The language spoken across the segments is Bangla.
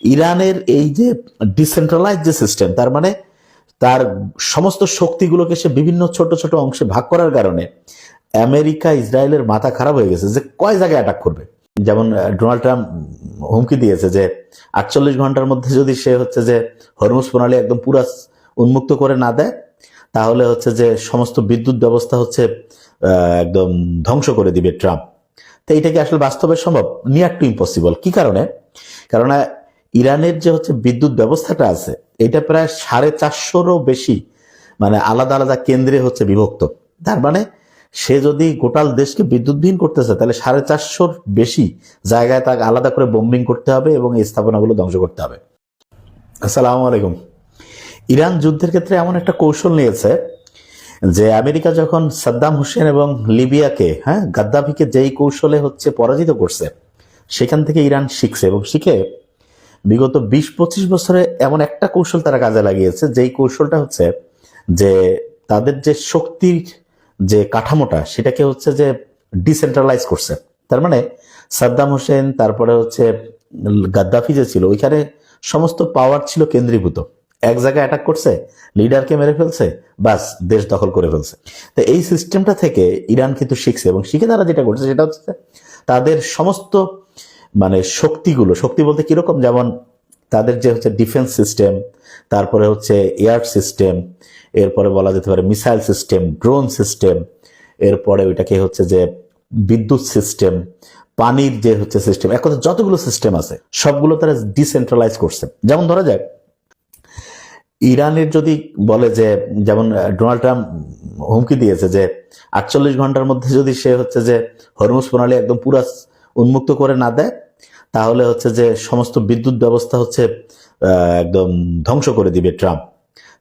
ইরানের এই যে ডিসেন্ট্রালাইজ যে সিস্টেম, তার মানে তার সমস্ত শক্তিগুলোকে সে বিভিন্ন ছোট ছোট অংশে ভাগ করার কারণে আমেরিকা ইসরায়েলের মাথা খারাপ হয়ে গেছে যে কয় জায়গায় অ্যাটাক করবে। যেমন ডোনাল্ড ট্রাম্প হুমকি দিয়েছে যে 48 ঘন্টার মধ্যে যদি সে হচ্ছে যে হরমুজ প্রণালী একদম পুরা উন্মুক্ত করে না দেয়, তাহলে হচ্ছে যে সমস্ত বিদ্যুৎ ব্যবস্থা হচ্ছে একদম ধ্বংস করে দিবে ট্রাম্প। তো এইটা কি আসলে বাস্তবে সম্ভব? Near to impossible. কি কারণে? কারণ ইরানের যে হচ্ছে বিদ্যুৎ ব্যবস্থাটা আছে, এটা প্রায় 450-রও বেশি মানে আলাদা আলাদা কেন্দ্রে হচ্ছে বিভক্ত। তার মানে সে যদি গোটাল দেশকে বিদ্যুৎবিহীন করতেছে, তাহলে 450-র বেশি জায়গায় তাকে আলাদা করে বোম্বিং করতে হবে এবং এই স্থাপনাগুলো ধ্বংস করতে হবে। আসসালামু আলাইকুম। ইরান যুদ্ধের ক্ষেত্রে এমন একটা কৌশল নিয়েছে যে আমেরিকা যখন সাদ্দাম হোসেন এবং লিবিয়াকে গাদ্দাফিকে যেই কৌশলে হচ্ছে পরাজিত করছে, সেখান থেকে ইরান শিখছে এবং শিখে বিগত 20-25 বছরে এমন একটা কৌশল তারা কাজে লাগিয়েছে, যেই কৌশলটা হচ্ছে যে তাদের যে শক্তির যে কাঠামোটা সেটাকে হচ্ছে যে ডিসেন্ট্রালাইজ করছে। তার মানে সাদ্দাম হোসেন তারপরে হচ্ছে গাদ্দাফি যে ছিল, ওইখানে সমস্ত পাওয়ার ছিল কেন্দ্রীভূত। এক জায়গায় অ্যাটাক করছে, লিডারকে মেরে ফেলছে, বাস দেশ দখল করে ফেলছে। তো এই সিস্টেমটা থেকে ইরান কিন্তু শিখছে এবং শিখে তারা যেটা করছে সেটা হচ্ছে তাদের সমস্ত মানে শক্তিগুলো, শক্তি বলতে কিরকম, যেমন তাদের যে হচ্ছে ডিফেন্স সিস্টেম, তারপরে হচ্ছে এয়ার সিস্টেম, এরপরে বলা যেতে পারে মিসাইল সিস্টেম, ড্রোন সিস্টেম, এরপরে ওইটাকে হচ্ছে যে বিদ্যুৎ সিস্টেম, পানির যে হচ্ছে সিস্টেম, এক কথা যতগুলো সিস্টেম আছে সবগুলো তারা ডিসেন্ট্রালাইজ করছে। যেমন ধরা যাক ইরানের যদি বলে যে, যেমন ডোনাল্ড ট্রাম্প হুমকি দিয়েছে যে 48 ঘন্টার মধ্যে যদি সে হচ্ছে যে হরমুজ প্রণালী একদম পুরা উন্মুক্ত করে না দেয়, তাহলে হচ্ছে যে সমস্ত বিদ্যুৎ ব্যবস্থা হচ্ছে একদম ধ্বংস করে দিবে ট্রাম্প।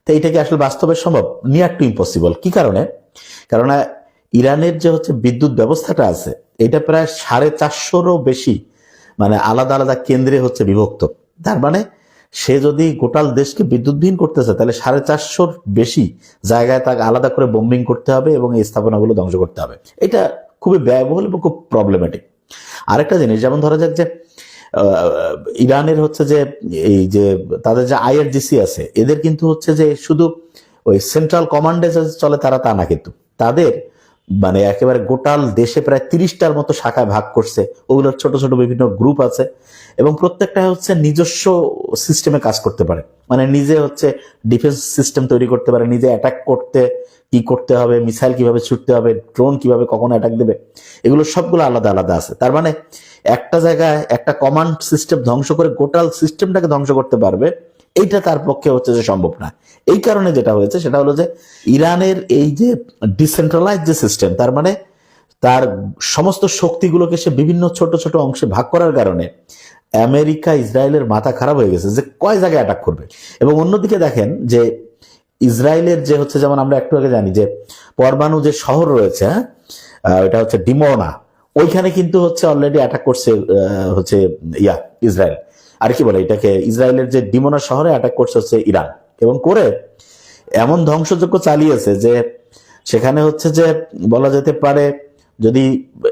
তো এইটা কি আসলে বাস্তবে সম্ভব? Near to impossible. কি কারণে? কারণ ইরানের যে হচ্ছে বিদ্যুৎ ব্যবস্থাটা আছে, এটা প্রায় 450-রও বেশি মানে আলাদা আলাদা কেন্দ্রে হচ্ছে বিভক্ত। তার মানে সে যদি গোটাল দেশকে বিদ্যুৎবিহীন করতেছে, তাহলে 450-র বেশি জায়গায় তাকে আলাদা করে বোম্বিং করতে হবে এবং এই স্থাপনাগুলো ধ্বংস করতে হবে। এটা খুবই ব্যয়বহুল এবং খুব প্রবলেমেটিক। আরেকটা জিনিস, যেমন ধরা যাক যে ইরানের হচ্ছে যে এই যে তাদের যে আইআরজিসি আছে, এদের কিন্তু হচ্ছে যে শুধু ওই সেন্ট্রাল কমান্ডে চলে তারা তা না, কিন্তু তাদের মানে একেবারে গোটাল দেশে প্রায় 30টার মতো শাখায় ভাগ করছে। ওগুলোর ছোট ছোট বিভিন্ন গ্রুপ আছে এবং প্রত্যেকটা হচ্ছে নিজস্ব সিস্টেমে কাজ করতে পারে। মানে নিজে হচ্ছে ডিফেন্স সিস্টেম তৈরি করতে পারে, নিজে অ্যাটাক করতে কি করতে হবে, মিসাইল কিভাবে ছুটতে হবে, ড্রোন কিভাবে কখন অ্যাটাক দেবে, এগুলো সবগুলো আলাদা আলাদা আছে। তার মানে একটা জায়গায় একটা কমান্ড সিস্টেম ধ্বংস করে গোটাল সিস্টেমটাকে ধ্বংস করতে পারবে, এইটা তার পক্ষে হচ্ছে যে সম্ভব না। এই কারণে যেটা হয়েছে সেটা হলো যে ইরানের এই যে ডিসেন্ট্রালাইজ যে সিস্টেম, তার মানে তার সমস্ত শক্তিগুলোকে সে বিভিন্ন ছোট ছোট অংশে ভাগ করার কারণে আমেরিকা ইসরায়েলের মাথা খারাপ হয়ে গেছে যে কয় জায়গায় অ্যাটাক করবে। এবং অন্যদিকে দেখেন যে ইসরায়েলের যে হচ্ছে, যেমন আমরা একটু আগে জানি যে পরমাণু যে শহর রয়েছে, এটা হচ্ছে ডিমোনা, ওইখানে কিন্তু হচ্ছে অলরেডি অ্যাটাক করছে হচ্ছে ইসরায়েল। আর কি বলে এটাকে, ইসরায়েলের যে ডিমোনা শহরে অ্যাটাক করছে হচ্ছে ইরান, এবং করে এমন ধ্বংসযজ্ঞ চালিয়েছে যে সেখানে হচ্ছে যে বলা যেতে পারে যদি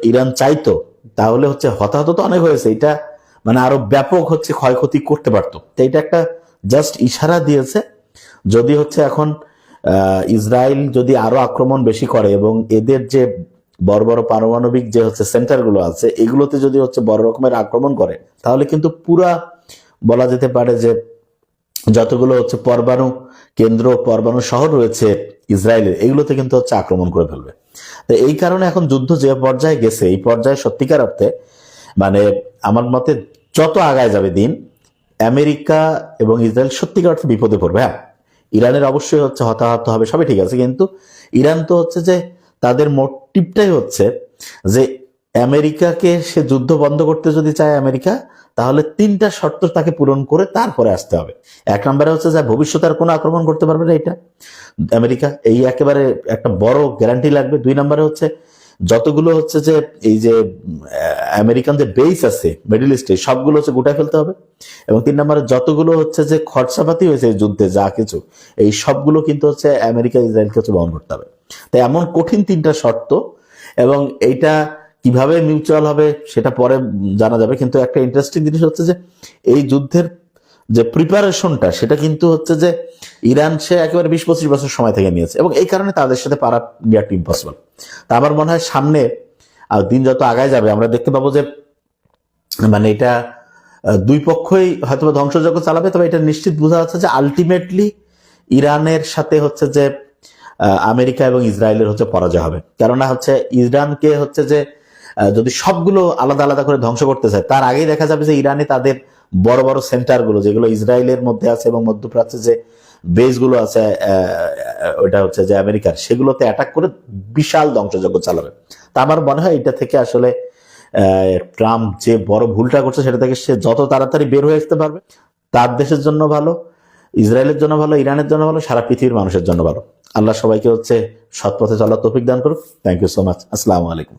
ইরান চাইতো তাহলে হচ্ছে হতাহত তো অনেক হয়েছে, এটা মানে আরো ব্যাপক হচ্ছে ক্ষয়ক্ষতি করতে পারতো। তো এটা একটা জাস্ট ইশারা দিয়েছে, যদি হচ্ছে এখন ইসরায়েল যদি আরো আক্রমণ বেশি করে এবং এদের যে বড় বড় পারমাণবিক যে হচ্ছে সেন্টারগুলো আছে, এগুলোতে যদি হচ্ছে বড় রকমের আক্রমণ করে, তাহলে কিন্তু পুরা বলা যেতে পারে যে যতগুলো হচ্ছে পরমাণু কেন্দ্র, পরমাণু শহর রয়েছে ইসরায়েলের, এগুলোতে কিন্তু হচ্ছে আক্রমণ করে ফেলবে। তো এই কারণে এখন যুদ্ধ যে পর্যায়ে গেছে, এই পর্যায়ে সত্যিকার অর্থে মানে আমার মতে যত আগায় যাবে দিন, আমেরিকা এবং ইসরায়েল সত্যিকার অর্থে বিপদে পড়বে। হ্যাঁ, ইরানের অবশ্যই হচ্ছে হতাহত হবে, সবই ঠিক আছে, কিন্তু ইরান তো হচ্ছে যে তাদের মোটিভটাই হচ্ছে যে আমেরিকাকে সে যুদ্ধ বন্ধ করতে যদি চায় আমেরিকা, তাহলে 3টা শর্ত তাকে পূরণ করে তারপরে আসতে হবে। 1 নম্বরে হচ্ছে যে ভবিষ্যতে আর কোনো আক্রমণ করতে পারবে না এটা আমেরিকা, এই একেবারে একটা বড় গ্যারান্টি লাগবে। 2 নম্বরে হচ্ছে যতগুলো হচ্ছে যে এই যে আমেরিকান যে বেস আছে মিডল ইস্টে, সবগুলো হচ্ছে গোটায় ফেলতে হবে। এবং 3 নম্বরে যতগুলো হচ্ছে যে খরচাপাতি হয়েছে এই যুদ্ধে যা কিছু, এই সবগুলো কিন্তু হচ্ছে আমেরিকা ইসরায়েলকে হচ্ছে বহন করতে হবে। তাই এমন কঠিন 3টা শর্ত, এবং এইটা কিভাবে মিউচুয়াল হবে সেটা পরে জানা যাবে। কিন্তু একটা ইন্টারেস্টিং জিনিস হচ্ছে যে এই যুদ্ধের যে প্রিপারেশনটা সেটা কিন্তু হচ্ছে যে ইরান সে একেবারে 20-25 বছর সময় থেকে নিয়েছে, এবং এই কারণে তাদের সাথে পারা নিয়ার টু ইম্পসিবল। তা আমার মনে হয় সামনে দিন যত আগায় যাবে আমরা দেখতে পাবো যে মানে এটা দুই পক্ষই হয়তো ধ্বংসযজ্ঞ চালাবে, তবে এটা নিশ্চিত বোঝা যাচ্ছে যে আলটিমেটলি ইরানের সাথে হচ্ছে যে আমেরিকা এবং ইসরায়েলের হচ্ছে পরাজয় হবে। কেননা হচ্ছে ইরানকে হচ্ছে যে যদি সবগুলো আলাদা আলাদা করে ধ্বংস করতে চায়, তার আগেই দেখা যাবে যে ইরানে তাদের বড় বড় সেন্টারগুলো যেগুলো ইসরায়েলের মধ্যে আছে এবং মধ্যপ্রাচ্যে যে বেসগুলো আছে ওইটা হচ্ছে যে আমেরিকার, সেগুলোতে অ্যাটাক করে বিশাল ধ্বংসযজ্ঞ চালাবে। তা আমার মনে হয় এটা থেকে আসলে ট্রাম্প যে বড় ভুলটা করছে সেটা থেকে সে যত তাড়াতাড়ি বের হয়ে আসতে পারবে তার দেশের জন্য ভালো, ইসরায়েলের জন্য ভালো, ইরানের জন্য ভালো, সারা পৃথিবীর মানুষের জন্য ভালো। আল্লাহ সবাইকে হচ্ছে সৎ পথে চলার তৌফিক দান করুক। Thank you so much. আসসালামু আলাইকুম।